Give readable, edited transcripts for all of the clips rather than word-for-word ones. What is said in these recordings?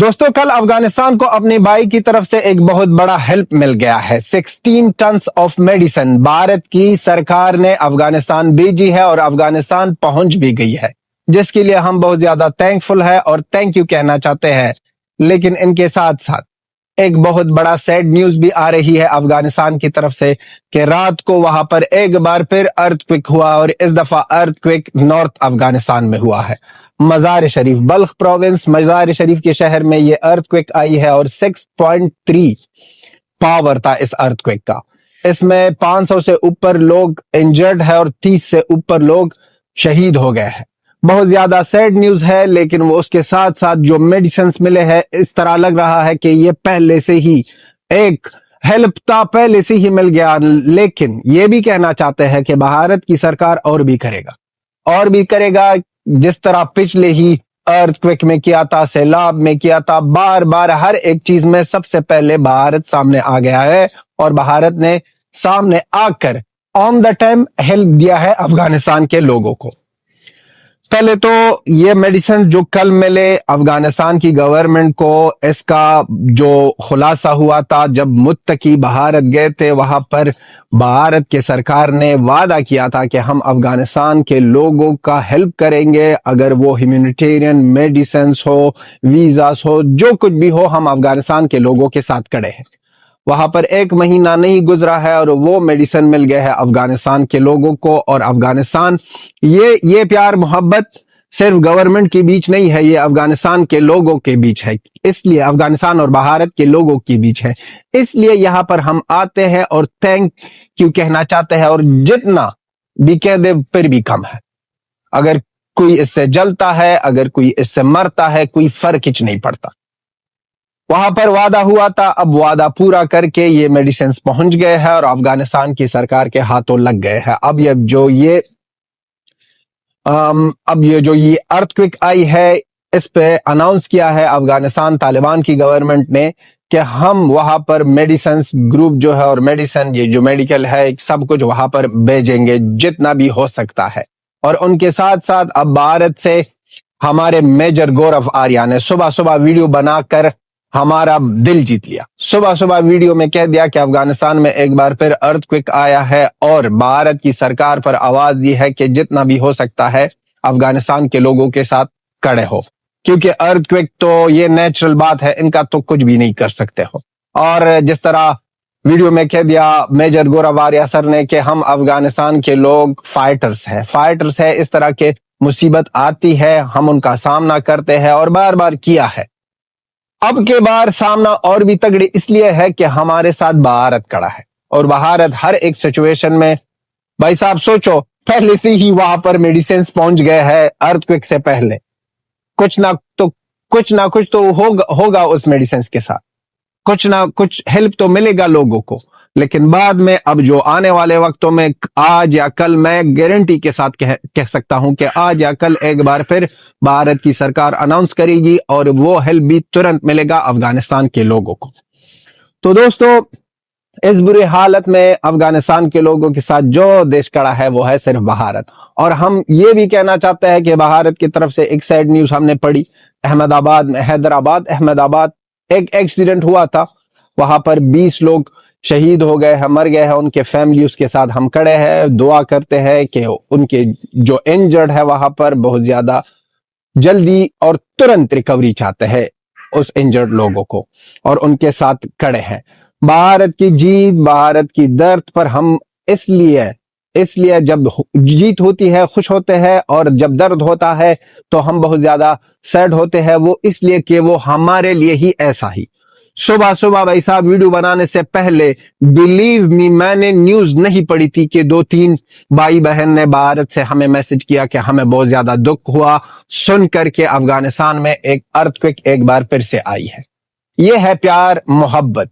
दोस्तों, कल अफगानिस्तान को अपनी भाई की तरफ से एक बहुत बड़ा हेल्प मिल गया है। 16 टन्स ऑफ मेडिसिन भारत की सरकार ने अफगानिस्तान भेजी है और अफगानिस्तान पहुंच भी गई है, जिसके लिए हम बहुत ज्यादा थैंकफुल है और थैंक यू कहना चाहते हैं। लेकिन इनके साथ साथ एक बहुत बड़ा सैड न्यूज भी आ रही है अफगानिस्तान की तरफ से कि रात को वहां पर एक बार फिर अर्थक्वेक हुआ और इस दफा अर्थक्वेक नॉर्थ अफगानिस्तान में हुआ है। मजार शरीफ, बल्ख प्रोविंस मजार शरीफ के शहर में ये अर्थक्वेक आई है और 6.3 पावर था इस अर्थक्वेक का। इसमें 500 से ऊपर लोग इंजर्ड है और 30 से ऊपर लोग शहीद हो गए हैं। बहुत ज्यादा सैड न्यूज है, लेकिन वो उसके साथ साथ जो मेडिसिन मिले हैं, इस तरह लग रहा है कि ये पहले से ही एक हेल्प था, पहले से ही मिल गया। लेकिन ये भी कहना चाहते हैं कि भारत की सरकार और भी करेगा, जिस तरह पिछले ही अर्थक्वेक में किया था, सैलाब में किया था, बार बार हर एक चीज में सबसे पहले भारत सामने आ गया है और भारत ने सामने आकर ऑन द टाइम हेल्प दिया है अफगानिस्तान के लोगों को। पहले तो ये मेडिसिन जो कल मिले अफगानिस्तान की गवर्नमेंट को, इसका जो खुलासा हुआ था जब मुत्तकी भारत गए थे, वहां पर भारत के सरकार ने वादा किया था कि हम अफगानिस्तान के लोगों का हेल्प करेंगे। अगर वो ह्यूमैनिटेरियन मेडिसिन हो, वीजास हो, जो कुछ भी हो, हम अफगानिस्तान के लोगों के साथ खड़े हैं। वहां पर एक महीना नहीं गुजरा है और वो मेडिसिन मिल गए है अफगानिस्तान के लोगों को। और अफगानिस्तान, ये प्यार मोहब्बत सिर्फ गवर्नमेंट के बीच नहीं है, ये अफगानिस्तान के लोगों के बीच है। इसलिए अफगानिस्तान और भारत के लोगों के बीच है, इसलिए यहाँ पर हम आते हैं और थैंक यू कहना चाहते हैं। और जितना भी कह दे फिर भी कम है। अगर कोई इससे जलता है, अगर कोई इससे मरता है, कोई फर्क ही नहीं पड़ता। वहां पर वादा हुआ था, अब वादा पूरा करके ये मेडिसिन पहुंच गए हैं और अफगानिस्तान की सरकार के हाथों लग गए हैं। अब ये जो ये अर्थक्वेक आई है, इस पे अनाउंस किया है अफगानिस्तान तालिबान की गवर्नमेंट ने कि हम वहां पर मेडिसिन ग्रुप जो है और मेडिसिन, ये जो मेडिकल है, सब कुछ वहां पर भेजेंगे जितना भी हो सकता है। और उनके साथ साथ अब भारत से हमारे मेजर गौरव आर्या ने सुबह सुबह वीडियो बनाकर हमारा दिल जीत लिया। सुबह सुबह वीडियो में कह दिया कि अफगानिस्तान में एक बार फिर अर्थक्वेक आया है और भारत की सरकार पर आवाज दी है कि जितना भी हो सकता है अफगानिस्तान के लोगों के साथ खड़े हो, क्योंकि अर्थक्वेक तो ये नेचुरल बात है, इनका तो कुछ भी नहीं कर सकते हो। और जिस तरह वीडियो में कह दिया मेजर गौरव आर्या सर ने कि हम अफगानिस्तान के लोग फाइटर्स है, इस तरह के मुसीबत आती है हम उनका सामना करते हैं और बार बार किया है। अब के बार सामना और भी तगड़ी इसलिए है कि हमारे साथ भारत खड़ा है और भारत हर एक सिचुएशन में, भाई साहब सोचो, पहले से ही वहां पर मेडिसिन पहुंच गए हैं अर्थक्वेक से पहले। कुछ ना कुछ तो होगा उस मेडिसिन के साथ, कुछ ना कुछ हेल्प तो मिलेगा लोगों को। लेकिन बाद में अब जो आने वाले वक्तों में, आज या कल, मैं गारंटी के साथ कह सकता हूं कि आज या कल एक बार फिर भारत की सरकार अनाउंस करेगी और वो हेल्प भी तुरंत मिलेगा अफगानिस्तान के लोगों को। तो दोस्तों, इस बुरी हालत में अफगानिस्तान के लोगों के साथ जो देश खड़ा है वो है सिर्फ भारत। और हम ये भी कहना चाहते हैं कि भारत की तरफ से एक सैड न्यूज हमने पढ़ी, अहमदाबाद में, अहमदाबाद एक एक्सीडेंट हुआ था, वहां पर 20 लोग शहीद हो गए हैं, मर गए हैं। उनके फैमिली उसके साथ हम खड़े हैं, दुआ करते हैं कि उनके जो इंजर्ड है वहां पर बहुत ज्यादा जल्दी और तुरंत रिकवरी चाहते हैं उस इंजर्ड लोगों को, और उनके साथ खड़े हैं। भारत की जीत, भारत की दर्द पर हम इसलिए जब जीत होती है खुश होते हैं, और जब दर्द होता है तो हम बहुत ज्यादा सैड होते हैं। वो इसलिए कि वो हमारे लिए ही ऐसा ही। सुबह सुबह भाई साहब वीडियो बनाने से पहले, बिलीव मी, मैंने न्यूज नहीं पढ़ी थी कि 2-3 भाई बहन ने भारत से हमें मैसेज किया कि हमें बहुत ज्यादा दुख हुआ सुन करके अफगानिस्तान में एक अर्थक्वेक एक बार फिर से आई है। ये है प्यार मोहब्बत,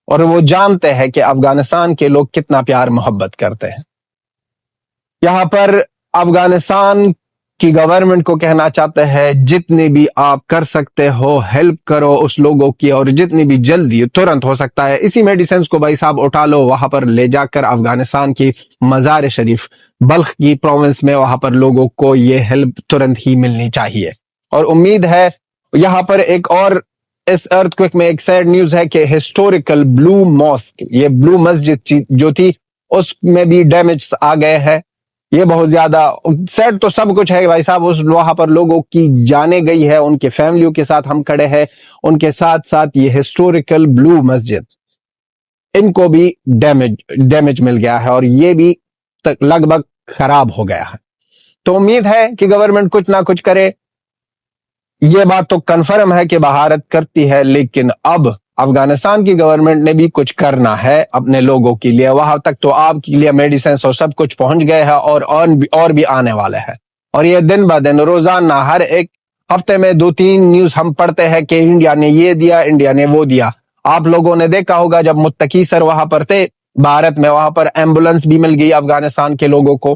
और वो जानते हैं कि अफगानिस्तान के लोग कितना प्यार मोहब्बत करते हैं। यहाँ पर अफगानिस्तान की गवर्नमेंट को कहना चाहते हैं, जितने भी आप कर सकते हो हेल्प करो उस लोगों की, और जितनी भी जल्दी तुरंत हो सकता है इसी मेडिसिन को भाई साहब उठा लो, वहां पर ले जाकर अफगानिस्तान की मजार शरीफ बल्ख की प्रोविंस में, वहां पर लोगों को ये हेल्प तुरंत ही मिलनी चाहिए। और उम्मीद है यहाँ पर एक और इस अर्थक्वेक में एक सैड न्यूज है कि हिस्टोरिकल ब्लू मॉस्क, ये ब्लू मस्जिद जो थी उसमें भी डैमेज आ गए हैं। ये बहुत ज्यादा सैड तो सब कुछ है भाई साहब, उस वहां पर लोगों की जाने गई है, उनके फैमिलियों के साथ हम खड़े हैं, उनके साथ साथ ये हिस्टोरिकल ब्लू मस्जिद इनको भी डैमेज मिल गया है और ये भी लगभग खराब हो गया है। तो उम्मीद है कि गवर्नमेंट कुछ ना कुछ करे। ये बात तो कंफर्म है कि भारत करती है, लेकिन अब अफगानिस्तान की गवर्नमेंट ने भी कुछ करना है अपने लोगों के लिए। वहां तक तो आपके लिए मेडिसिन और सब कुछ पहुंच गए हैं और भी आने वाले हैं। और ये दिन ब दिन रोजाना हर एक हफ्ते में 2-3 न्यूज हम पढ़ते हैं कि इंडिया ने ये दिया, इंडिया ने वो दिया। आप लोगों ने देखा होगा जब मुत्तकी सर वहां पर थे भारत में, वहां पर एम्बुलेंस भी मिल गई अफगानिस्तान के लोगों को।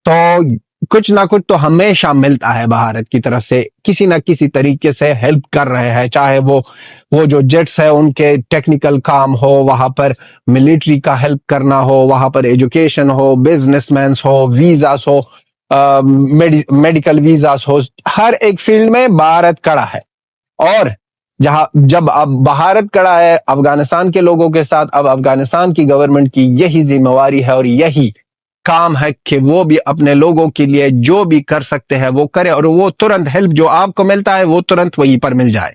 तो कुछ ना कुछ तो हमेशा मिलता है भारत की तरफ से, किसी ना किसी तरीके से हेल्प कर रहे हैं, चाहे वो जो जेट्स है उनके टेक्निकल काम हो, वहां पर मिलिट्री का हेल्प करना हो, वहां पर एजुकेशन हो, बिजनेसमैन हो, वीजास हो, मेडिकल वीजास हो, हर एक फील्ड में भारत खड़ा है। और जब अब भारत खड़ा है अफगानिस्तान के लोगों के साथ, अब अफगानिस्तान की गवर्नमेंट की यही जिम्मेवारी है और यही काम है कि वो भी अपने लोगों के लिए जो भी कर सकते हैं वो करे, और वो तुरंत हेल्प जो आपको मिलता है वो तुरंत वहीं पर मिल जाए।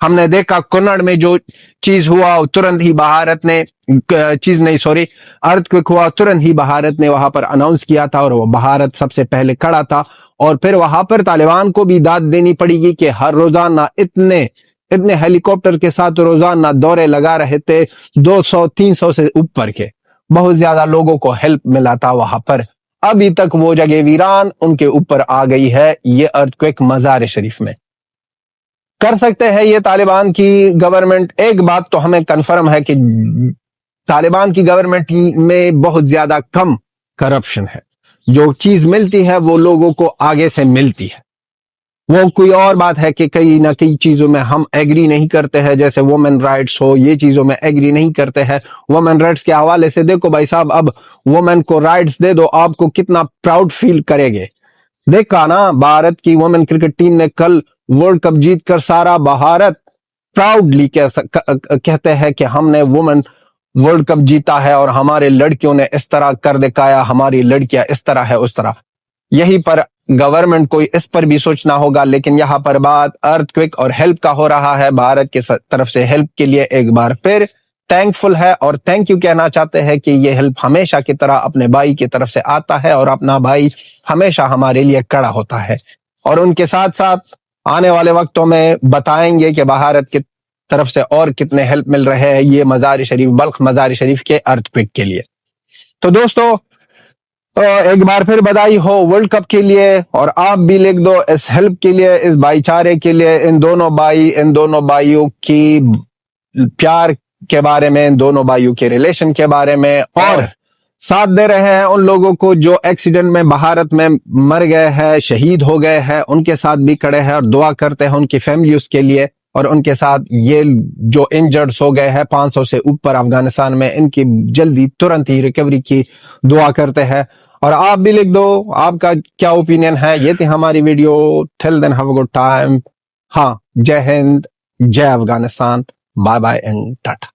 हमने देखा कुन्नड़ में जो चीज हुआ तुरंत ही भारत ने अर्थक्वेक हुआ, तुरंत ही भारत ने वहां पर अनाउंस किया था और वो भारत सबसे पहले खड़ा था। और फिर वहां पर तालिबान को भी दाद देनी पड़ेगी कि हर रोजाना इतने हेलीकॉप्टर के साथ रोजाना दौरे लगा रहे थे, 200-300 से ऊपर के, बहुत ज्यादा लोगों को हेल्प मिला था वहां पर। अभी तक वो जगह वीरान उनके ऊपर आ गई है। ये अर्थक्वेक मजार शरीफ में कर सकते हैं ये तालिबान की गवर्नमेंट। एक बात तो हमें कंफर्म है कि तालिबान की गवर्नमेंट में बहुत ज्यादा कम करप्शन है। जो चीज मिलती है वो लोगों को आगे से मिलती है। वो कोई और बात है कि कई ना कई चीजों में हम एग्री नहीं करते हैं, जैसे वुमेन राइट्स हो, ये चीजों में एग्री नहीं करते हैं। वुमेन राइट्स के हवाले से देखो भाई साहब, अब वुमेन को राइट्स दे दो, आपको कितना प्राउड फील करेंगे। देखा ना, भारत की वुमेन क्रिकेट टीम ने कल वर्ल्ड कप जीत कर सारा भारत प्राउडली कहते हैं कि हमने वुमेन वर्ल्ड कप जीता है और हमारे लड़कियों ने इस तरह कर दिखाया, हमारी लड़कियां इस तरह है उस तरह। यही पर गवर्नमेंट को इस पर भी सोचना होगा। लेकिन यहाँ पर बात अर्थक्वेक और हेल्प का हो रहा है। भारत की तरफ से हेल्प के लिए एक बार फिर थैंकफुल है और थैंक यू कहना चाहते हैं कि ये हेल्प हमेशा की तरह अपने भाई की तरफ से आता है और अपना भाई हमेशा हमारे लिए खड़ा होता है। और उनके साथ साथ आने वाले वक्तों में बताएंगे कि भारत की तरफ से और कितने हेल्प मिल रहे हैं ये मजार शरीफ, बल्ख मजार शरीफ के अर्थक्वेक के लिए। तो दोस्तों, एक बार फिर बधाई हो वर्ल्ड कप के लिए, और आप भी लिख दो इस हेल्प के लिए, इस भाईचारे के लिए, इन दोनों भाइयों की प्यार के बारे में, इन दोनों भाइयों के रिलेशन के बारे में, और साथ दे रहे हैं उन लोगों को जो एक्सीडेंट में भारत में मर गए हैं, शहीद हो गए हैं, उनके साथ भी खड़े हैं और दुआ करते हैं उनकी फैमिलीज के लिए। और उनके साथ ये जो इंजर्ड्स हो गए हैं 500 से ऊपर अफगानिस्तान में, इनकी जल्दी तुरंत ही रिकवरी की दुआ करते हैं। और आप भी लिख दो आपका क्या ओपिनियन है। ये थी हमारी video. Till then have a good time. हाँ, जय हिंद, जय Afghanistan, bye bye and Tata.